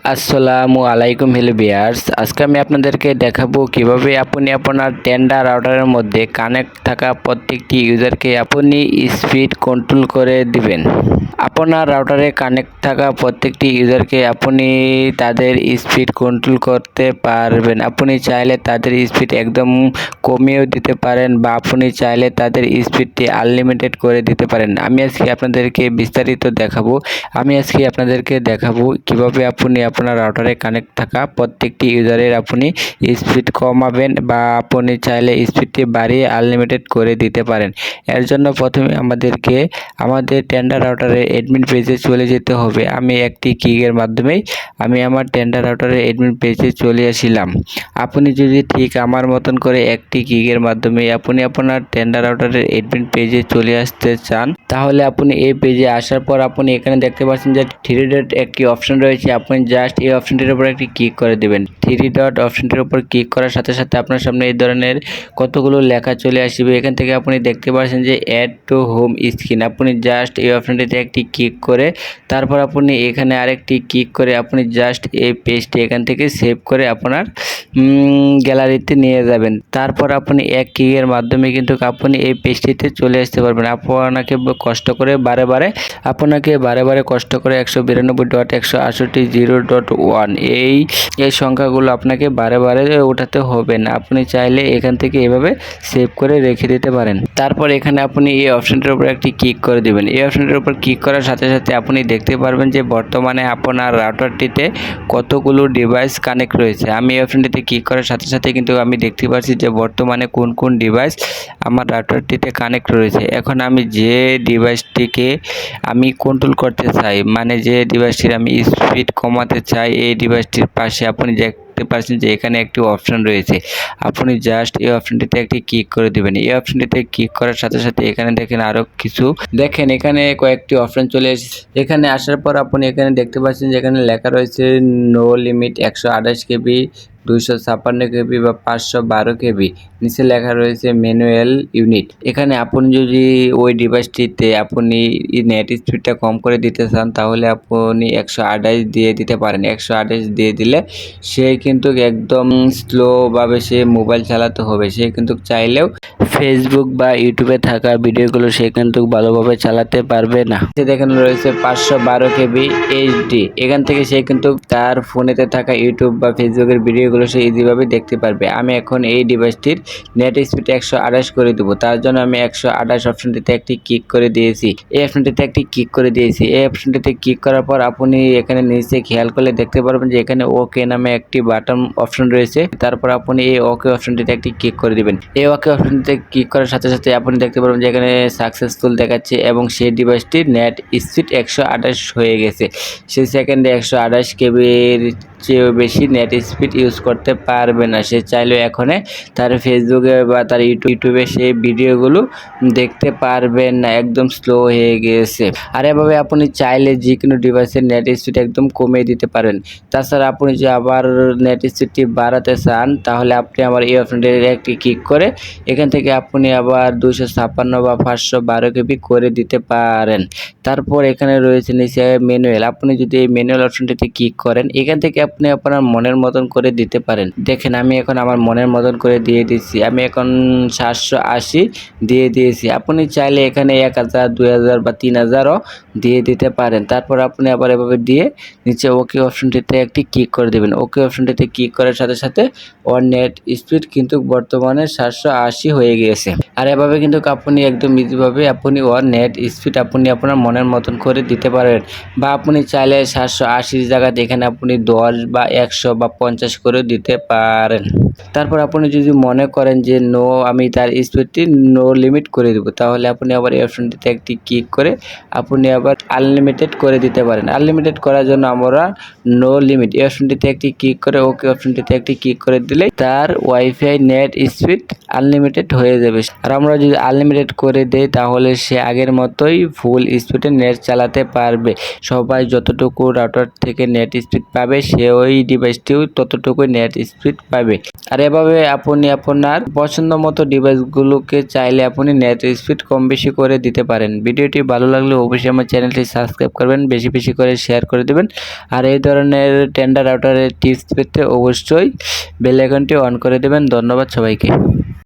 আসসালামু আলাইকুম hello viewers, আজকে আমি আপনাদেরকে দেখাবো কিভাবে আপনি আপনার টেন্ডার রাউটারের মধ্যে কানেক্ট থাকা প্রত্যেকটি ইউজারকে আপনি স্পিড কন্ট্রোল করে দিবেন। আপনার রাউটারে কানেক্ট থাকা প্রত্যেকটি ইউজারকে আপনি তাদের স্পিড কন্ট্রোল করতে পারবেন। আপনি চাইলে তাদের স্পিড একদম কমিয়েও দিতে পারেন বা আপনি চাইলে তাদের স্পিডটি আনলিমিটেড করে দিতে পারেন। আমি আজকে আপনাদেরকে বিস্তারিত দেখাবো। কিভাবে আপনি আপনার রাউটারে কানেক্ট থাকা প্রত্যেকটি ইউজারের আপনি স্পিড কমাবেন বা আপনি চাইলে স্পিডটি বাড়িয়ে আনলিমিটেড করে দিতে পারেন। এর জন্য প্রথমে আমাদেরকে আমাদের টেন্ডার রাউটারের অ্যাডমিন পেজে চলে যেতে হবে। আমি একটি কিকের মাধ্যমে আমার টেন্ডার রাউটারের অ্যাডমিন পেজে চলে আসলাম। আপনি যদি ঠিক আমার মতন করে একটি কিকের মাধ্যমে আপনি আপনার টেন্ডার রাউটারের অ্যাডমিন পেজে চলে আসতে চান, তাহলে আপনি এই পেজে আসার পর আপনি এখানে দেখতে পাচ্ছেন যে থ্রি ডট একটি অপশন রয়েছে। আপনি জাস্ট এই অপশনটির উপর একটি ক্লিক করে দেবেন। থ্রি ডট অপশনটির উপর ক্লিক করার সাথে সাথে আপনার সামনে এই ধরনের কতগুলো লেখা চলে আসবে। এখান থেকে আপনি দেখতে পাচ্ছেন যে অ্যাড টু হোম স্ক্রিন। আপনি জাস্ট এই অপশনটিতে একটি ক্লিক করে তারপর আপনি এখানে আরেকটি ক্লিক করে আপনি জাস্ট এই পেজটি এখান থেকে সেভ করে আপনার গ্যালারিতে নিয়ে যাবেন। তারপর আপনি এক ক্লিকের মাধ্যমে কিন্তু আপনি এই পেজটিতে চলে আসতে পারবেন। আপনাকে বারে বারে কষ্ট করে 192.168.0.1 এই সংখ্যাগুলো আপনাকে বারে বারে ওঠাতে হবে না। আপনি চাইলে এখান থেকে এভাবে সেভ করে রেখে দিতে পারেন। তারপর এখানে আপনি এই অপশনটির উপর একটি ক্লিক করে দিবেন। এই অপশনটির উপর ক্লিক করার সাথে সাথে আপনি দেখতে পারবেন যে বর্তমানে আপনার রাউটারটিতে কতগুলো ডিভাইস কানেক্ট রয়েছে। আমি এই অপশনটিতে ক্লিক করার সাথে সাথে কিন্তু আমি দেখতে পাচ্ছি যে বর্তমানে কোন কোন ডিভাইস আমার রাউটারটিতে কানেক্ট রয়েছে। এখন আমি যে ডিভাইসটিকে আমি কন্ট্রোল করতে চাই, মানে যে ডিভাইসটির আমি স্পিড কমাতে চাই, এই ডিভাইসটির পাশে আপনি দেখতে পাচ্ছেন যে এখানে একটি অপশন রয়েছে। আপনি জাস্ট এই অপশনটিতে একটি ক্লিক করে দিবেন। এই অপশনটিতে ক্লিক করার সাথে সাথে এখানে দেখেন আরও কিছু এখানে কয়েকটি অপশন চলে এসেছে। এখানে আসার পর আপনি এখানে দেখতে পাচ্ছেন যে এখানে লেখা রয়েছে নো লিমিট 128 কেবি, 256 কেবি বা 512 কেবি। নিচে লেখা রয়েছে ম্যানুয়াল ইউনিট। এখানে আপনি যদি ওই ডিভাইসটিতে আপনি নেট স্পিডটা কম করে দিতে চান, তাহলে আপনি 128 দিয়ে দিতে পারেন। 128 দিয়ে দিলে সে কিন্তু একদম স্লোভাবে সে মোবাইল চালাতে হবে। সে কিন্তু চাইলেও ফেসবুক বা ইউটিউবে থাকা ভিডিওগুলো সে কিন্তু ভালোভাবে চালাতে পারবে না। এখানে রয়েছে 512 কেবি এইচডি। এখান থেকে সে কিন্তু তার ফোনেতে থাকা ইউটিউব বা ফেসবুকের ভিডিওগুলো সে ইজিভাবে দেখতে পারবে। আমি এখন এই ডিভাইসটির নেট স্পিড 128 করে দেবো। তার জন্য আমি 128 অপশনটিতে একটি ক্লিক করে দিয়েছি। এই অপশনটিতে এই অপশনটিতে ক্লিক করার পর আপনি এখানে নিচে খেয়াল করলে দেখতে পারবেন যে এখানে ওকে নামে একটি বাটন অপশন রয়েছে। তারপর আপনি এই ওকে অপশনটিতে একটি ক্লিক করে দিবেন। এই ওকে অপশনটিতে ক্লিক করার সাথে সাথে আপনি দেখতে পারবেন যে এখানে সাকসেসফুল দেখাচ্ছে এবং সেই ডিভাইসটির নেট স্পিড 128 হয়ে গেছে। সে সেকেন্ডে 128 কেবির চেয়েও বেশি নেট স্পিড ইউজ করতে পারবে না। সে চাইলেও এখন তার ফেসবুকে বা তার ইউটিউবে সেই ভিডিওগুলো দেখতে পারবেন না, একদম স্লো হয়ে গেছে। আর এভাবে আপনি চাইলে যে কোনো ডিভাইসের নেট স্পিড একদম কমিয়ে দিতে পারেন। তাছাড়া আপনি যে আবার নেট স্পিডটি বাড়াতে চান, তাহলে আপনি আমার এই অপশনটিতে একটি ক্লিক করে এখান থেকে আপনি আবার 256 বা 512 কেবি করে দিতে পারেন। তারপর এখানে রয়েছে নিচে ম্যানুয়াল। আপনি যদি এই ম্যানুয়াল অপশনটিতে ক্লিক করেন, এখান থেকে আপনি আপনার মনের মতন করে দিতে পারেন। দেখেন আমি এখন আমার মনের মতন করে দিয়ে দিচ্ছি। আমি এখন 780 দিয়ে দিয়েছি। আপনি চাইলে এখানে 1000, 2000 বা 3000ও দিয়ে দিতে পারেন। তারপর আপনি আবার এভাবে দিয়ে নিচে ওকে অপশনটিতে একটি ক্লিক করে দেবেন। ওকে অপশনটিতে ক্লিক করার সাথে সাথে ওর নেট স্পিড কিন্তু বর্তমানে 780 হয়ে গিয়েছে। আর এভাবে কিন্তু আপনি একদম ইজিভাবে আপনি ওর নেট স্পিড আপনি আপনার মনের মতন করে দিতে পারেন। বা আপনি চাইলে 780 জায়গাতে এখানে আপনি 10 বা 100 বা 50 করে দিতে পারেন। তারপর আপনি যদি মনে করেন যে আমি তার স্পিডটি নো লিমিট করে দেবো, তাহলে আপনি আবার এই অপশনটিতে একটি ক্লিক করে আপনি আবার আনলিমিটেড করে দিতে পারেন। আনলিমিটেড করার জন্য আমরা নো লিমিট এই অপশনটিতে একটি ক্লিক করে ওকে অপশনটিতে একটি ক্লিক করে দিলে তার ওয়াইফাই নেট স্পিড আনলিমিটেড হয়ে যাবে। আর আমরা যদি আনলিমিটেড করে দেই, তাহলে সে আগের মতোই ফুল স্পিডে নেট চালাতে পারবে। সবাই যতটুকু রাউটার থেকে নেট স্পিড পাবে, সে ওই ডিভাইসটিও ততটুকুই নেট স্পিড পাবে। আর এভাবে আপনি আপনার আপনার পছন্দ মতো ডিভাইসগুলোকে চাইলে আপনি নেট স্পিড কম বেশি করে দিতে পারেন। ভিডিওটি ভালো লাগলে অবশ্যই আমার চ্যানেলটি সাবস্ক্রাইব করবেন, বেশি বেশি করে শেয়ার করে দেবেন। আর এই ধরনের টেন্ডার রাউটারের টিপস পেতে অবশ্যই বেল আইকনটি অন করে দেবেন। ধন্যবাদ সবাইকে।